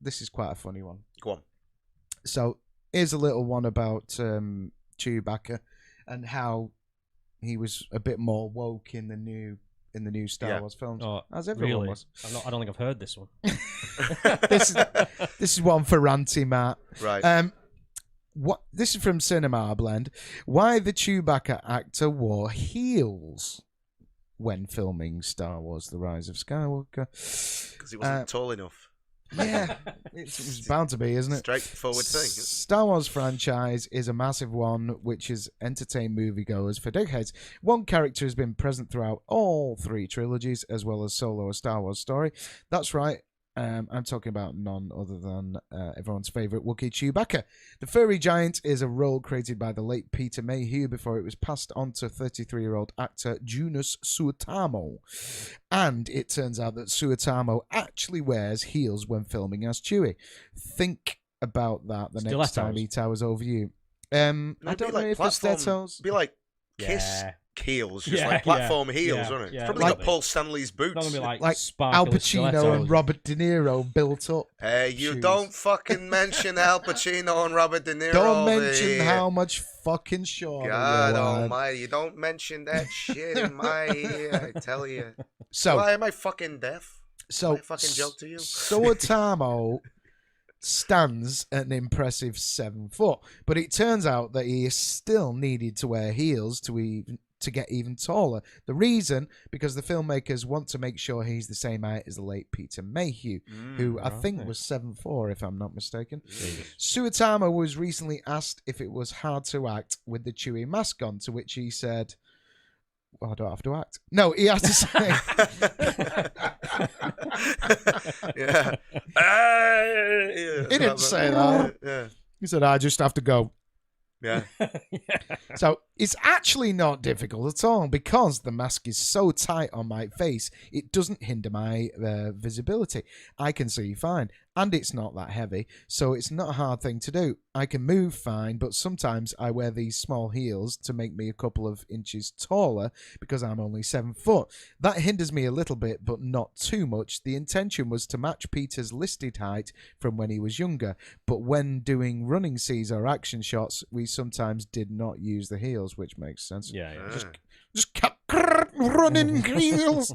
This is quite a funny one. Go on. So here's a little one about Chewbacca and how he was a bit more woke in the new Star Wars films, as everyone really? was. I don't think I've heard this one. This is one for Ranty Matt. Right. This is from Cinema Blend. Why the Chewbacca actor wore heels when filming Star Wars: The Rise of Skywalker? Because he wasn't tall enough. Yeah, it's bound to be, isn't it? Straightforward thing. Star Wars franchise is a massive one which has entertained moviegoers for decades. One character has been present throughout all three trilogies, as well as solo A Star Wars Story. That's right. I'm talking about none other than everyone's favourite Wookiee, Chewbacca. The furry giant is a role created by the late Peter Mayhew before it was passed on to 33-year-old actor Joonas Suotamo. And it turns out that Suotamo actually wears heels when filming as Chewie. Think about that the next time he towers over you. I don't know if the stilettos... Be like Kiss heels, just like platform heels, isn't it? It's probably got Paul Stanley's boots. It's not gonna be like Al Pacino and Robert De Niro built up. Hey, you shoes. Don't fucking mention Al Pacino and Robert De Niro. Don't mention how much fucking shorter. God almighty, you don't mention that shit in my ear, I tell you. So, why am I fucking deaf? So, I fucking joke to you. Suotamo stands at an impressive 7 foot, but it turns out that he is still needed to wear heels to get even taller. The reason, because the filmmakers want to make sure he's the same height as the late Peter Mayhew, who I think was 7'4", if I'm not mistaken. Suotamo was recently asked if it was hard to act with the Chewie mask on, to which he said, well, I don't have to act. No, he had to say... He didn't say that. He said, I just have to go. Yeah. So it's actually not difficult at all because the mask is so tight on my face, it doesn't hinder my visibility. I can see fine, and it's not that heavy, so it's not a hard thing to do. I can move fine, but sometimes I wear these small heels to make me a couple of inches taller because I'm only 7 foot. That hinders me a little bit, but not too much. The intention was to match Peter's listed height from when he was younger, but when doing running scenes or action shots, we sometimes did not use the heels, which makes sense. Yeah. Just kept running heels.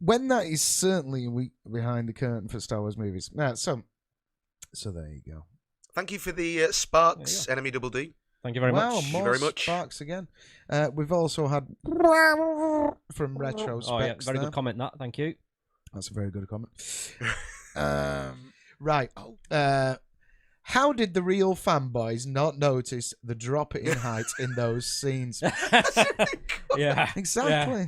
When that is certainly behind the curtain for Star Wars movies. So there you go. Thank you for the Sparks, Enemy Double D. Thank you very much. Thank you very much. Sparks again. We've also had from Retrospect. Oh yeah, very good comment. That. Thank you. That's a very good comment. Right. How did the real fanboys not notice the drop in height in those scenes? Yeah. Exactly. Yeah.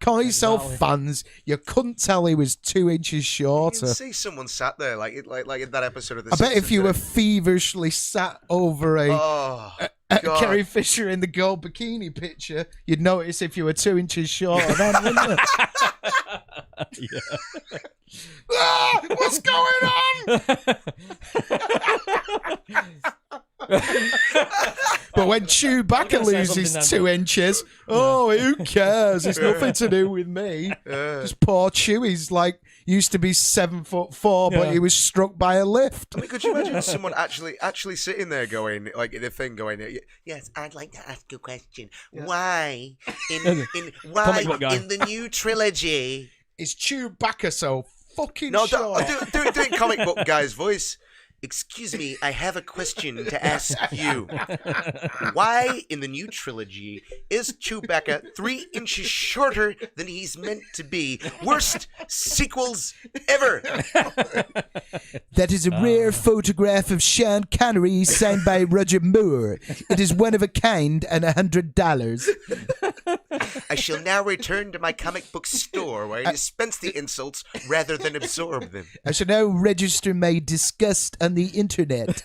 Call yourself fans. You couldn't tell he was 2 inches shorter. You can see someone sat there, like in that episode of the I bet if you were feverishly sat over a Carrie Fisher in the gold bikini picture, you'd notice if you were 2 inches shorter then, wouldn't you? Yeah. What's going on? But when Chewbacca loses 2 inches, who cares? It's nothing to do with me. Just poor Chewie's used to be 7'4", but he was struck by a lift. I mean, could you imagine someone actually sitting there going, like in a thing, going, "Yes, I'd like to ask a question. Why in the new trilogy is Chewbacca so fucking short?" Do it in comic book guy's voice. Excuse me, I have a question to ask you. Why, in the new trilogy, is Chewbacca 3 inches shorter than he's meant to be? Worst sequels ever! That is a rare photograph of Sean Connery signed by Roger Moore. It is one of a kind and $100. I shall now return to my comic book store where I dispense the insults rather than absorb them. I shall now register my disgust on the internet.